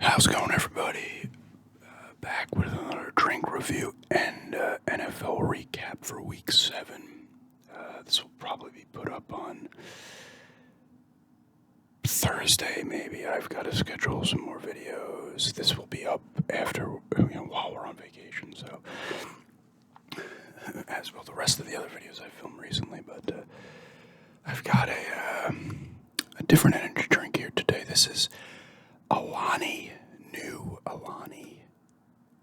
How's it going, everybody? Back with another drink review and NFL recap for Week 7. This will probably be put up on Thursday, maybe. I've got to schedule some more videos. This will be up after, while we're on vacation, so as will the rest of the other videos I filmed recently. But I've got a different energy drink here today. This is Alani, new Alani,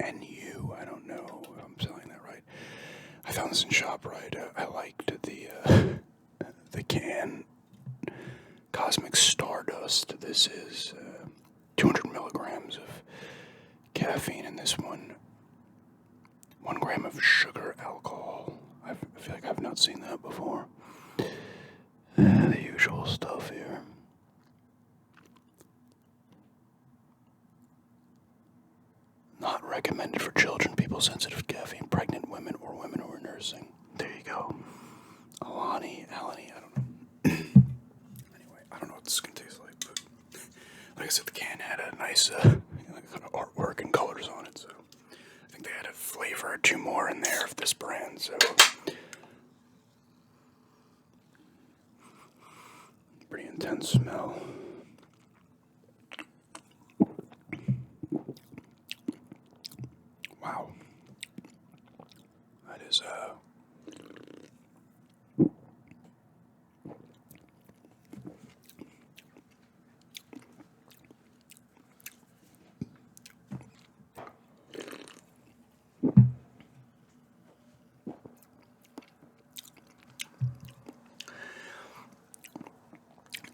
NU. I don't know if I'm saying that right. I found this in ShopRite. I liked the can. Cosmic Stardust. This is 200 milligrams of caffeine in this one. 1 gram of sugar alcohol. I feel like I've not seen that before. The usual stuff here. Not recommended for children, people sensitive to caffeine, pregnant women, or women who are nursing. There you go. Alani, I don't know. Anyway, I don't know what this is going to taste like, but like I said, the can had a nice kind of artwork and colors on it, so I think they had a flavor or two more in there of this brand, so pretty intense smell. Wow. That is,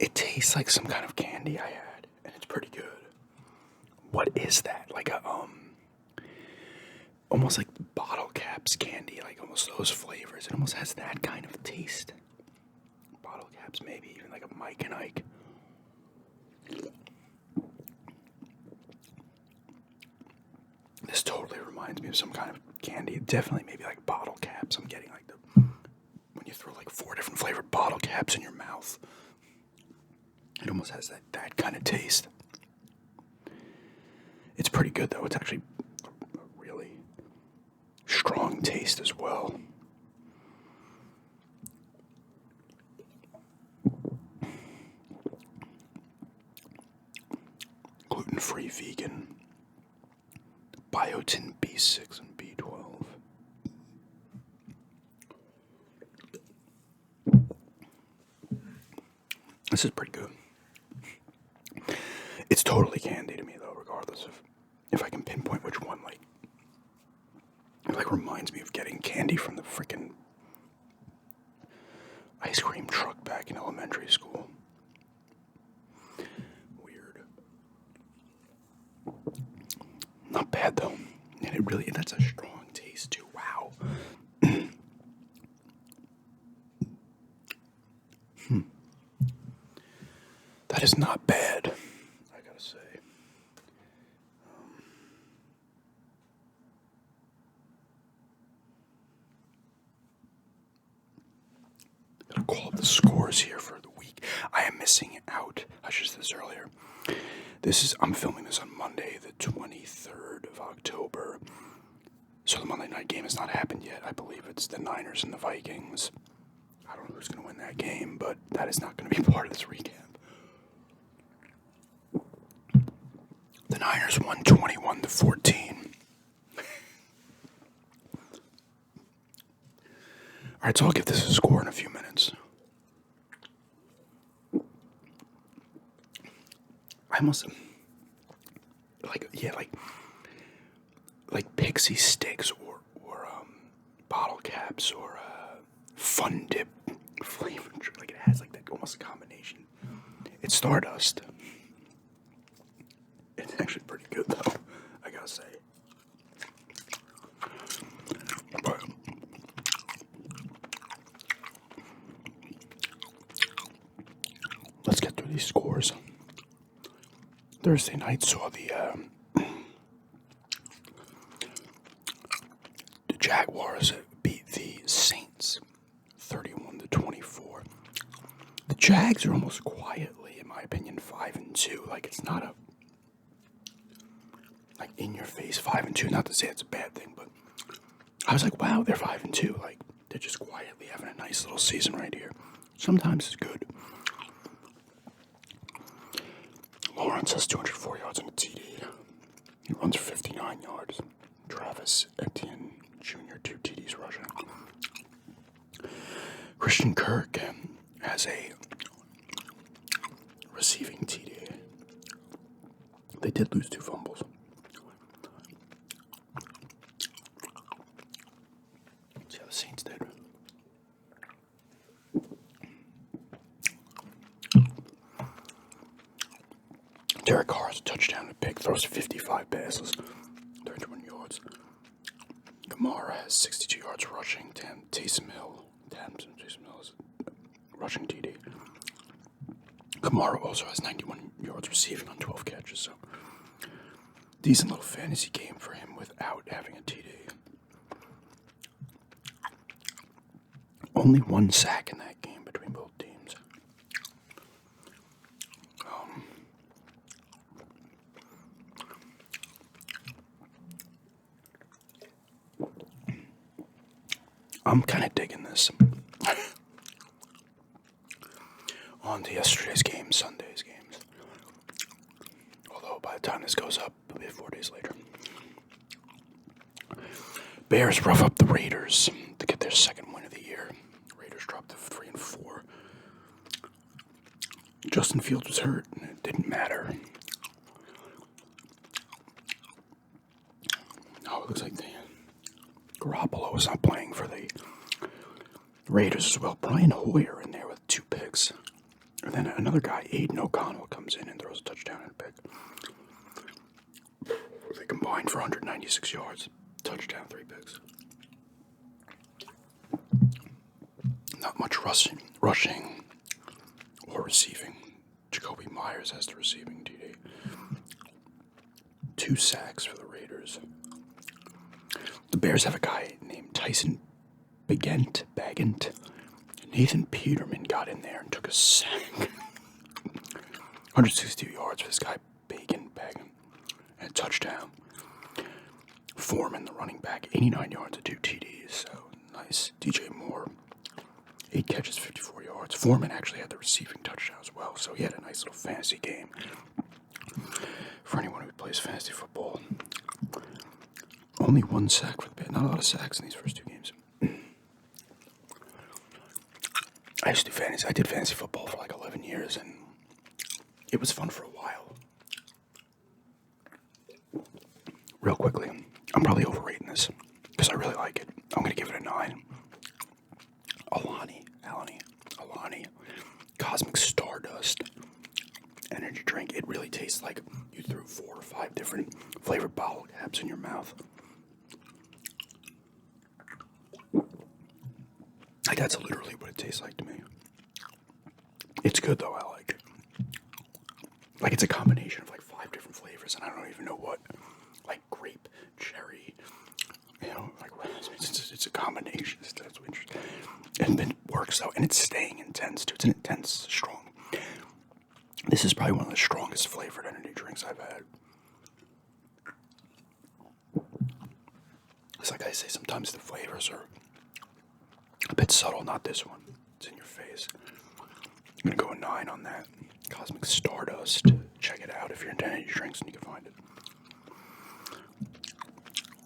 it tastes like some kind of candy I had, and it's pretty good. What is that? Like a, almost like bottle caps candy, like almost those flavors. It almost has that kind of taste. Bottle caps, maybe even like a Mike and Ike. This totally reminds me of some kind of candy. Definitely maybe like bottle caps. I'm getting like when you throw like 4 different flavored bottle caps in your mouth. It almost has that kind of taste. It's pretty good though. It's actually a really strong taste as well. Gluten-free, vegan, biotin B6 and B12. This is pretty good. It's totally candy to me though, regardless of if I can pinpoint which one. It reminds me of getting candy from the frickin' ice cream truck back in elementary school. Weird. Not bad though. And that's a strong taste too. Wow. That is not bad, I gotta say. Gotta call up the scores here for the week. I am missing out. I should have said this earlier. I'm filming this on Monday, the 23rd of October. So the Monday night game has not happened yet. I believe it's the Niners and the Vikings. I don't know who's going to win that game, but that is not going to be part of this recap. The Niners won 21-14. Alright, so I'll give this a score in a few minutes. I almost like pixie sticks or bottle caps or Fun Dip flavor. Like it has like that almost a combination. It's Stardust. It's actually pretty good though, I gotta say. But let's get through these scores. Thursday night saw the Jaguars beat the Saints 31-24. The Jags are almost quietly, in my opinion, 5-2. Like it's not a like in your face 5-2. Not to say it's a bad thing, but I was like, wow, they're 5-2. Like they're just quietly having a nice little season right here. Sometimes it's good. Lawrence has 204 yards and a TD. He runs for 59 yards. Travis Etienne Jr., 2 TDs rushing. Christian Kirk has a receiving TD. They did lose 2 fumbles. Let's see how the Saints did. Derek Carr has a touchdown and a pick, throws 55 passes, 31 yards. Kamara has 62 yards rushing. Taysom Hill is rushing TD. Kamara also has 91 yards receiving on 12 catches, so decent little fantasy game for him without having a TD. Only 1 sack in that game between both teams. I'm kind of digging this. On to yesterday's game, Sunday's games. Although by the time this goes up, it'll be 4 days later. Bears rough up the Raiders to get their second win of the year. Raiders dropped to 3-4. Justin Fields was hurt, and it didn't matter. Oh, it looks like Garoppolo was not playing for the Raiders as well. Brian Hoyer in there with 2 picks. And then another guy, Aiden O'Connell, comes in and throws a touchdown and a pick. They combined for 196 yards. Touchdown, 3 picks. Not much rushing or receiving. Jacoby Myers has the receiving TD. 2 sacks for the Raiders. The Bears have a guy named Tyson Bagent. Nathan Peterman got in there and took a sack. 162 yards for this guy, Bagan, and a touchdown. Foreman, the running back, 89 yards and 2 TDs, so nice. DJ Moore, 8 catches, 54 yards. Foreman actually had the receiving touchdown as well, so he had a nice little fantasy game. For anyone who plays fantasy football, only 1 sack for the Bears. Not a lot of sacks in these first 2 games. I used to do fantasy. I did fantasy football for like 11 years, and it was fun for a while. Real quickly, I'm probably overrating this because I really like it. I'm going to give it a 9. Alani, Cosmic Stardust energy drink. It really tastes like you threw 4 or 5 different flavored bottle caps in your mouth. Like, that's literally what it tastes like to me. It's good, though. I like it. Like, it's a combination of, like, 5 different flavors, and I don't even know what. Like, grape, cherry, you know, like, it's a combination. That's what interesting. And it works, though, and it's staying intense, too. It's an intense, strong. This is probably one of the strongest flavored energy drinks I've had. It's like I say, sometimes the flavors are a bit subtle, not this one. It's in your face. I'm going to go a 9 on that. Cosmic Stardust. Check it out if you're into energy drinks and you can find it.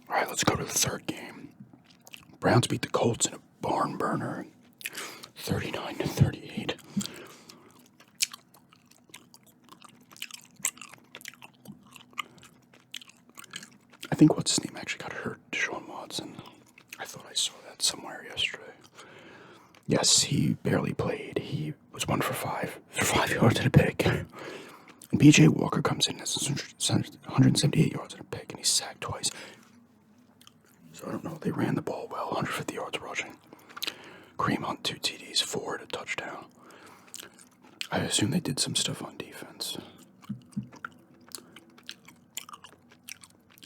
Alright, let's go to the third game. Browns beat the Colts in a barn burner. 39-38. I think what's his name actually got hurt, Deshaun Watson. I thought I saw that somewhere yesterday. Yes, he barely played. He was 1 for 5 yards and a pick. And B.J. Walker comes in as 178 yards and a pick, and he's sacked twice. So I don't know. They ran the ball well, 150 yards rushing. Kareem Hunt, 2 TDs, 4 and a touchdown. I assume they did some stuff on defense.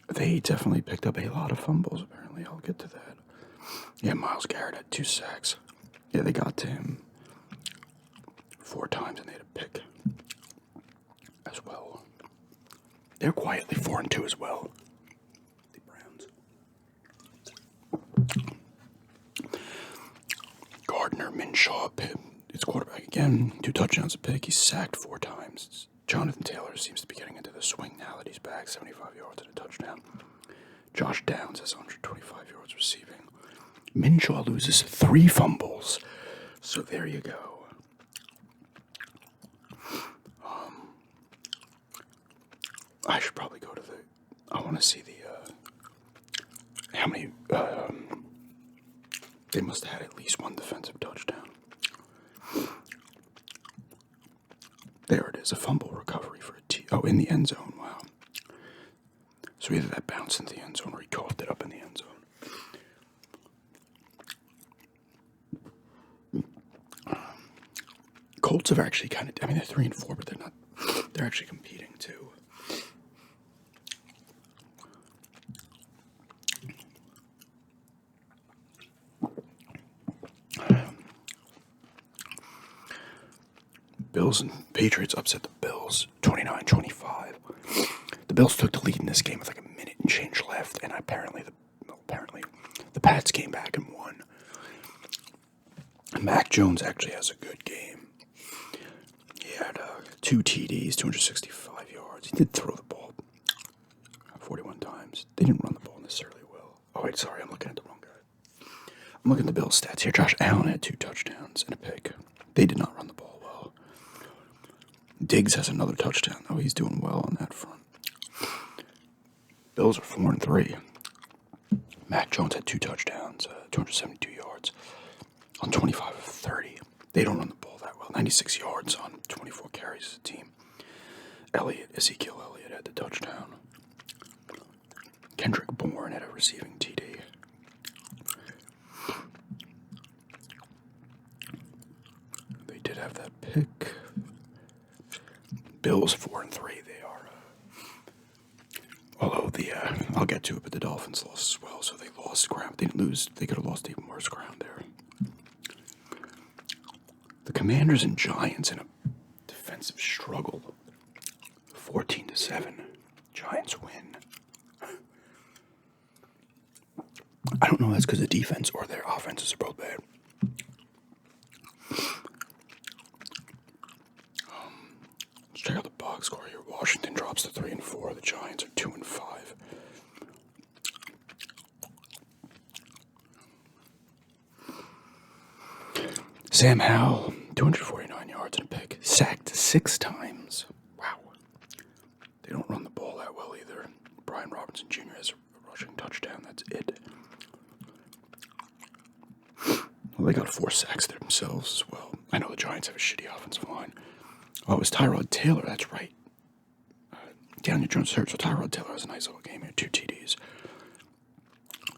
They definitely picked up a lot of fumbles, apparently. I'll get to that. Yeah, Myles Garrett had 2 sacks. Yeah, they got to him 4 times, and they had a pick as well. They're quietly 4-2 as well. Gardner Minshew, it's quarterback again, 2 touchdowns a pick. He's sacked 4 times. Jonathan Taylor seems to be getting into the swing now that he's back, 75 yards and a touchdown. Josh Downs has 125 yards receiving. Minshew loses 3 fumbles. So there you go. I should probably go to I want to see how many, they must have had at least 1 defensive touchdown. There it is, a fumble recovery for in the end zone, wow. So either that bounced into the end zone or he coughed it up in the end zone. Colts have actually they're 3-4, but they're actually competing too. Bills and Patriots upset the Bills 29-25. The Bills took the lead in this game with like a minute and change left, and apparently the Pats came back and won. Mac Jones actually has a good game. He had 2 TDs, 265 yards. He did throw the ball 41 times. They didn't run the ball necessarily well. Oh wait, sorry, I'm looking at the wrong guy. I'm looking at the Bills stats here. Josh Allen had 2 touchdowns and a pick. They did not run the ball well. Diggs has another touchdown, though. He's doing well on that front. Bills are 4-3. Mac Jones had 2 touchdowns, 272 yards on 25 of 30. They don't run the ball that well. 96 yards on 24 carries as a team. Ezekiel Elliott had the touchdown. Kendrick Bourne had a receiving TD. They did have that pick. Bills 4-3. They are. Although I'll get to it, but the Dolphins lost as well, so they lost ground. They didn't lose. They could have lost even worse ground there. The Commanders and Giants in a defensive struggle. 14-7. Giants win. I don't know if that's because the defense or their offenses are both bad. Let's check out the box score here. Washington drops to 3-4. The Giants are 2-5. Sam Howell, 249 yards and a pick. Sacked 6 times. Wow. They don't run the ball that well either. Brian Robinson Jr. has a rushing touchdown. That's it. Well, they got 4 sacks themselves as well. I know the Giants have a shitty offensive line. Oh, it was Tyrod Taylor. That's right. Daniel Jones hurt, so Tyrod Taylor has a nice little game here. 2 TDs.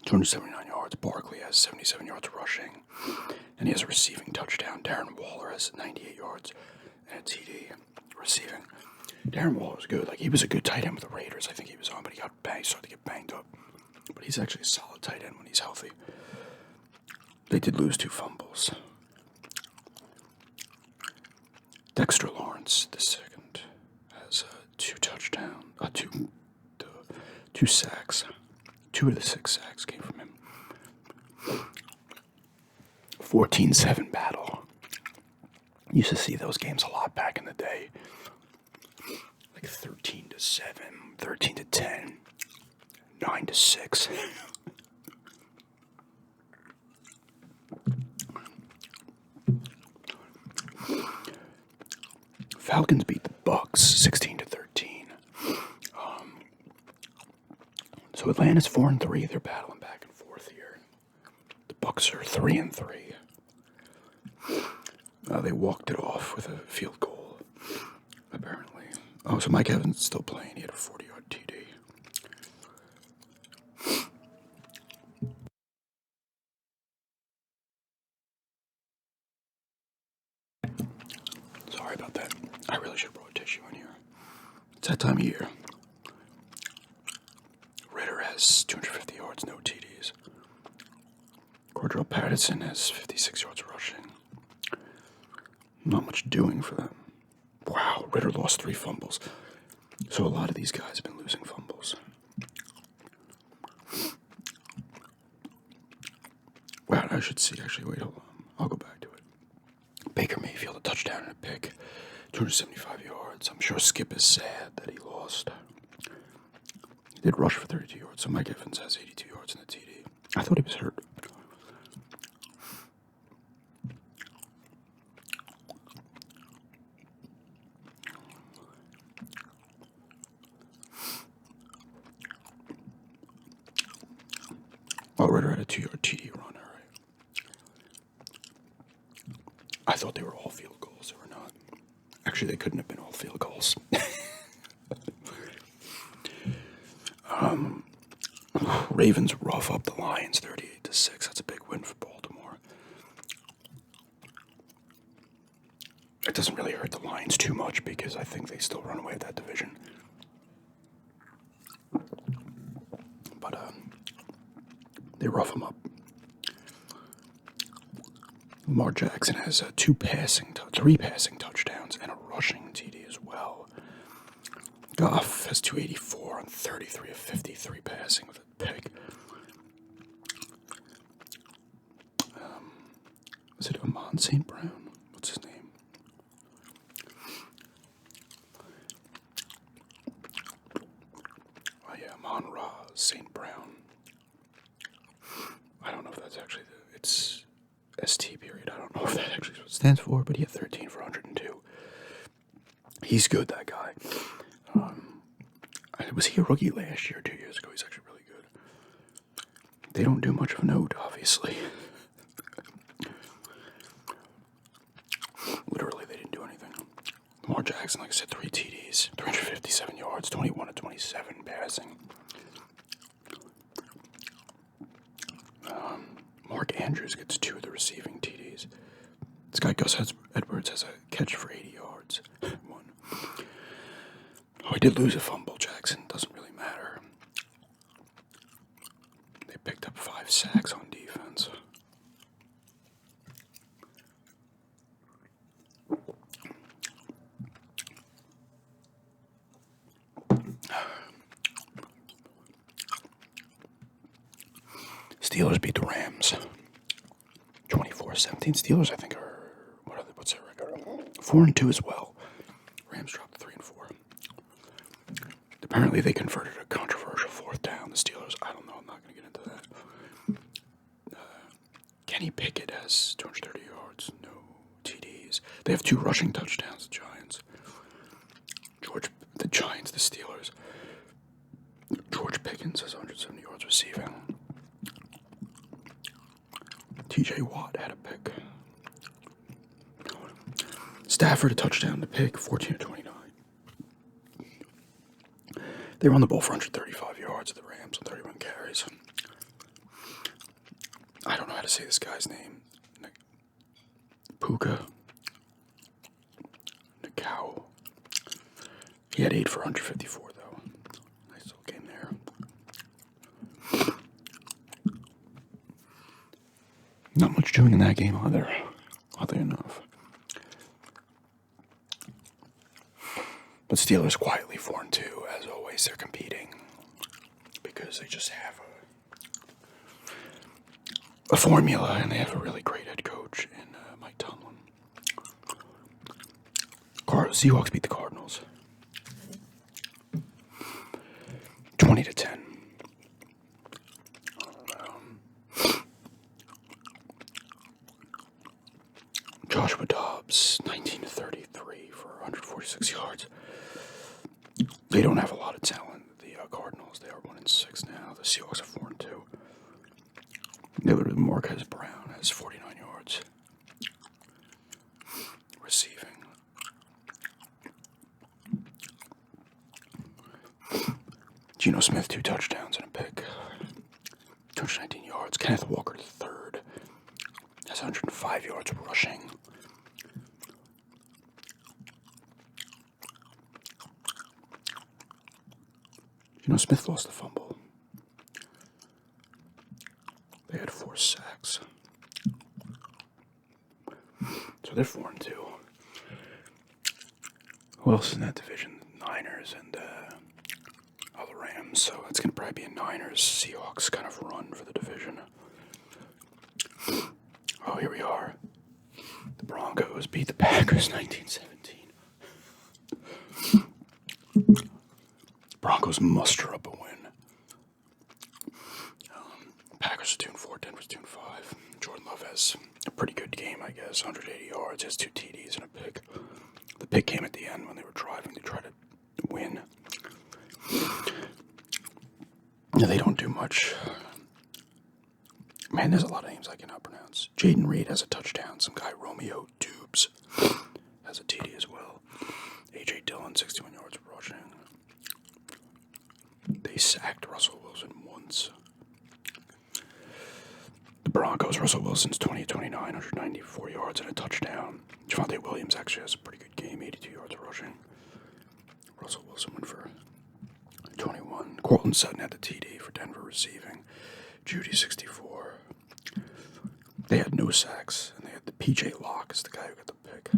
279 yards. Barkley has 77 yards rushing. And he has a receiving touchdown. Darren Waller has 98 yards and a TD receiving. Darren Waller's good. He was a good tight end with the Raiders. I think he was on, but he got banged. Started to get banged up. But he's actually a solid tight end when he's healthy. They did lose 2 fumbles. Dexter Lawrence, the second, has 2 touchdowns, 2 sacks. 2 of the 6 sacks came from him. 14-7 battle. Used to see those games a lot back in the day. 13-7, 13-10, 9-6. Falcons beat the Bucks 16-13. So Atlanta's 4-3. They're battling back and forth here. The Bucks are 3-3. They walked it off with a field goal, apparently. Oh, so Mike Evans is still playing. He had a 40-yard TD. Sorry about that. I really should have brought a tissue in here. It's that time of year. Ritter has 250 yards, no TDs. Cordell Patterson has 56 yards rushing. Not much doing for them. Wow, Ritter lost 3 fumbles. So a lot of these guys have been losing fumbles. Wow, I should see. Actually, wait, hold on. I'll go back to it. Baker Mayfield, a touchdown and a pick. 275 yards. I'm sure Skip is sad that he lost. He did rush for 32 yards, so Mike Evans has 82 yards in the TD. I thought he was hurt. Oh, Ritter had a 2-yard TD run, all right. I thought they were all field goals. They were not. Actually, they couldn't have been all field goals. Ravens rough up the Lions 38-6. That's a big win for Baltimore. It doesn't really hurt the Lions too much because I think they still run away with that division. But they rough them up. Lamar Jackson has three passing touchdowns and a rushing TD as well. Goff has 284 on 33 of 53 passing with a pick. Is it Amon St. Brown? What's his name? Oh yeah, Amon-Ra St. Brown. I don't know if that's actually it's ST period. I don't know if that actually is what it stands for, but he had 13 for 102. He's good, that guy. Was he a rookie last year, 2 years ago? He's actually really good. They don't do much of note, obviously. Literally, they didn't do anything. Lamar Jackson, like I said, 3 TDs, 357 yards, 21 of 27 passing. Mark Andrews gets 2 of the receiving TDs. This guy, Gus Edwards, has a catch for 80 yards. 1. Oh, he did lose a fumble, Jackson. Doesn't really matter. They picked up 5 sacks on defense. Steelers beat the Rams 24-17. Steelers, I think, are what's their record? 4-2 as well. Rams dropped 3-4. Apparently, they converted a controversial 4th down. The Steelers, I don't know. I'm not going to get into that. Kenny Pickett has 230 yards, no TDs. They have 2 rushing touchdowns. The Giants. The Giants, the Steelers. George Pickens has 170 yards receiving. TJ Watt had a pick. Stafford a touchdown to pick, 14-29. They run the ball for 135 yards. The Rams on 31 carries. I don't know how to say this guy's name. Puka. Nakau. He had 8 for 154, though. Nice little game there. Not much doing in that game either. Oddly enough. But Steelers quietly 4-2. As always, they're competing because they just have a formula, and they have a really great head coach in Mike Tomlin. Seahawks beat the Cardinals 20-10. Joshua Dobbs 19-33 for 146 yards. They don't have a lot of talent. The Cardinals, they are 1-6 now. The Seahawks are 4-2. Marquez Brown has 49 yards receiving. Geno Smith 2 touchdowns and a pick. 219 yards. Kenneth Walker III has 105 yards rushing. Smith lost the fumble. They had 4 sacks. So they're 4-2. Who else in that division? Niners and the Rams. So it's going to probably be a Niners-Seahawks kind of run for the division. Oh, here we are. Broncos beat the Packers 19-17. Broncos muster up a win. Packers are 2-4, Denver's 2-5. Jordan Love has a pretty good game, I guess. 180 yards, has 2 TDs and a pick. The pick came at the end when they were driving to try to win. They don't do much. Man, there's a lot of names I cannot pronounce. Jaden Reed has a touchdown. Some guy, Romeo Dubes, has a TD as well. A.J. Dillon, 61 yards rushing. They sacked Russell Wilson once. The Broncos, Russell Wilson's 20-29, 194 yards and a touchdown. Javonte Williams actually has a pretty good game, 82 yards rushing. Russell Wilson went for 21. Cortland Sutton had the TD for Denver receiving. Judy, 64. They had no sacks, and they had the P.J. Locke as the guy who got the pick.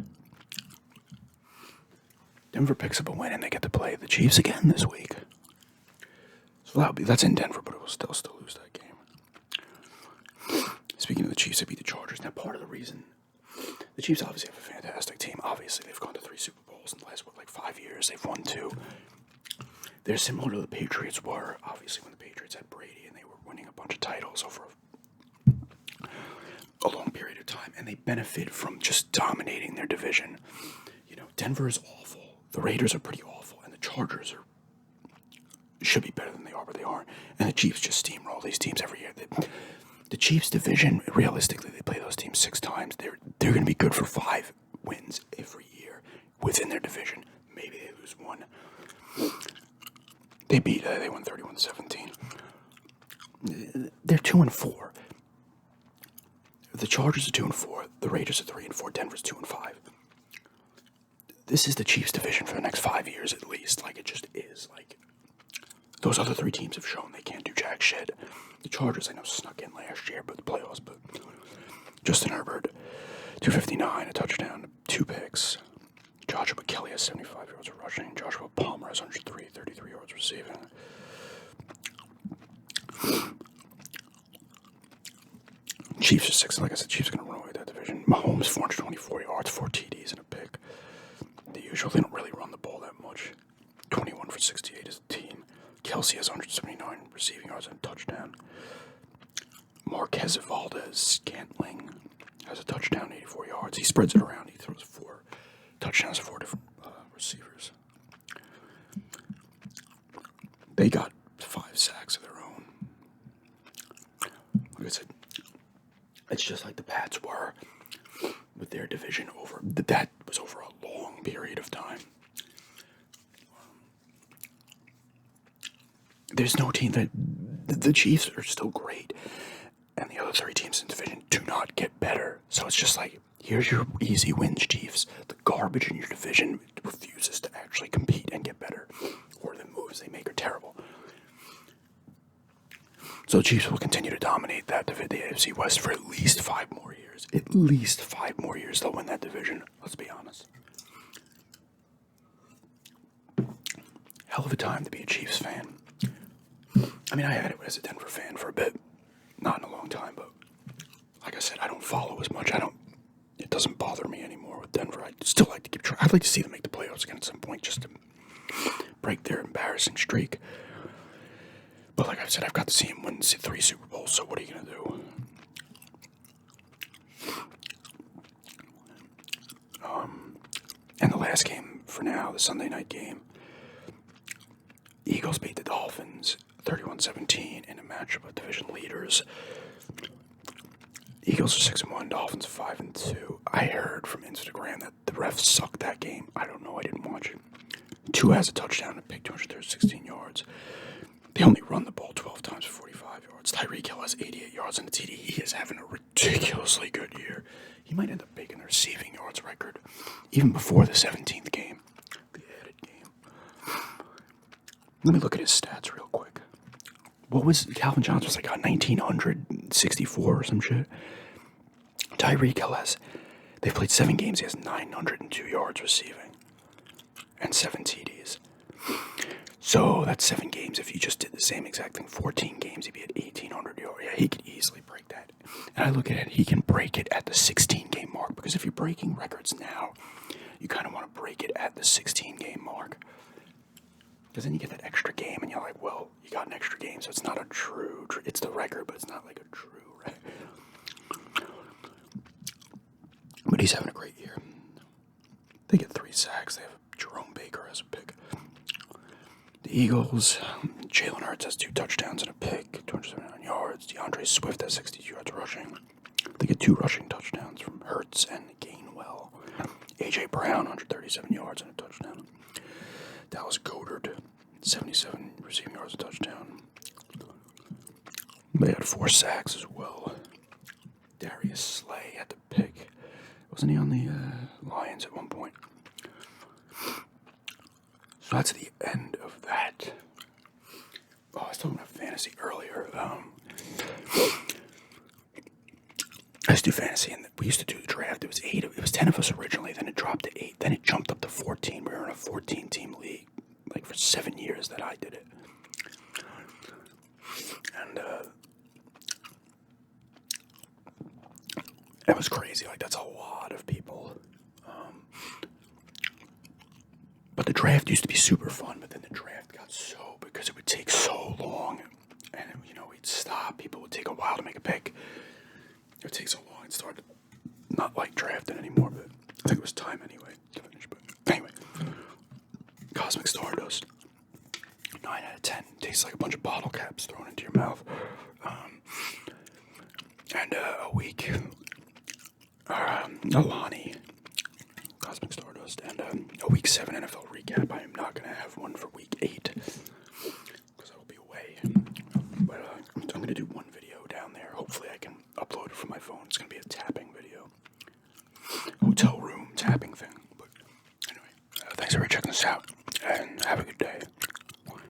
Denver picks up a win, and they get to play the Chiefs again this week. So that's in Denver, but it will still lose that game. Speaking of the Chiefs, they beat the Chargers. Now, part of the reason the Chiefs obviously have a fantastic team. Obviously, they've gone to 3 Super Bowls in the last, 5 years. They've won 2. They're similar to the Patriots were, obviously, when the Patriots had Brady and they were winning a bunch of titles over a long period of time, and they benefit from just dominating their division. You know, Denver is awful. The Raiders are pretty awful, and the Chargers should be better than they are, but they aren't. And the Chiefs just steamroll these teams every year. The Chiefs division, realistically, they play those teams 6 times. They're going to be good for 5 wins every year within their division. Maybe they lose 1. They won 31-17. They're 2-4. The Chargers are 2-4. The Raiders are 3-4. Denver's 2-5. This is the Chiefs division for the next 5 years at least. Like, it just is. Like, those other 3 teams have shown they can't do jack shit. The Chargers, I know, snuck in last year, but the playoffs. But Justin Herbert, 259, a touchdown, 2 picks. Joshua Kelly has 75 yards of rushing. Joshua Palmer has 103, 33 yards receiving. Chiefs are 6. Like I said, Chiefs are going to run away that division. Mahomes, 424 yards, 4 TDs and a pick. The usual. They don't really run the ball that much. 21 for 68 as a team. Kelsey has 179 receiving yards and a touchdown. Marquez Valdez-Scantling has a touchdown, 84 yards. He spreads it around. He throws 4 touchdowns to 4 different receivers. They got 5 sacks of their own. Like I said, it's just like the Pats were with their division over. That was over a long period of time. There's no team that the Chiefs are still great, and the other 3 teams in the division do not get better. So it's just like, here's your easy wins, Chiefs. The garbage in your division refuses to actually compete and get better, or the moves they make are terrible. So the Chiefs will continue to dominate that division, the AFC West, for at least 5 more years. At least 5 more years they'll win that division. Let's be honest. Hell of a time to be a Chiefs fan. I mean, I had it as a Denver fan for a bit. Not in a long time, but like I said, I don't follow as much. It doesn't bother me anymore with Denver. I'd still like to keep trying. I'd like to see them make the playoffs again at some point just to break their embarrassing streak. But like I've said, I've got to see him win 3 Super Bowls, so what are you going to do? And the last game for now, the Sunday night game, Eagles beat the Dolphins 31-17 in a matchup of division leaders. Eagles are 6-1, Dolphins 5-2. I heard from Instagram that the refs sucked that game. I don't know, I didn't watch it. Tua has a touchdown and pick, 216 yards. They only run the ball 12 times for 45 yards. Tyreek Hill has 88 yards on the TD. He is having a ridiculously good year. He might end up breaking the receiving yards record even before the 17th game, the added game. Let me look at his stats real quick. What was Calvin Johnson was like 1,964 or some shit. Tyreek Hill they've played 7 games. He has 902 yards receiving and 7 TDs. So that's 7 games. If you just did the same exact thing, 14 games, he'd be at 1,800 yards. Yeah, he could easily break that. And I look at it, he can break it at the 16-game mark. Because if you're breaking records now, you kind of want to break it at the 16-game mark. Because then you get that extra game, and you're like, well, you got an extra game, so it's not a true it's the record, but it's not like a true record. But he's having a great year. They get 3 sacks. They have Jerome Baker as a pick. The Eagles, Jalen Hurts has 2 touchdowns and a pick, 279 yards. DeAndre Swift has 62 yards rushing. They get 2 rushing touchdowns from Hurts and Gainwell. A.J. Brown, 137 yards and a touchdown. Dallas Goedert, 77 receiving yards and a touchdown. They had 4 sacks as well. Darius Slay had the pick. Wasn't he on the Lions at one point? So that's the end of that. Oh, I was talking about fantasy earlier. I used to do fantasy, and we used to do the draft. It was 8. It was 10 of us originally. Then it dropped to 8. Then it jumped up to 14. We were in a 14-team league, like for 7 years that I did it. And it was crazy. Like, that's a lot of people. But the draft used to be super fun, but then the draft got because it would take so long, and we'd stop. People would take a while to make a pick. It would take so long. It started not like drafting anymore, but I think it was time anyway to finish. But anyway, Cosmic Stardust, 9 out of 10. Tastes like a bunch of bottle caps thrown into your mouth. And a week, Alani, Cosmic Stardust, and a Week 7 NFL recap. I am not going to have one for Week 8 because I will be away. But I'm going to do one video down there. Hopefully I can upload it from my phone. It's going to be a tapping video. Hotel room tapping thing. But anyway, thanks for checking this out, and have a good day.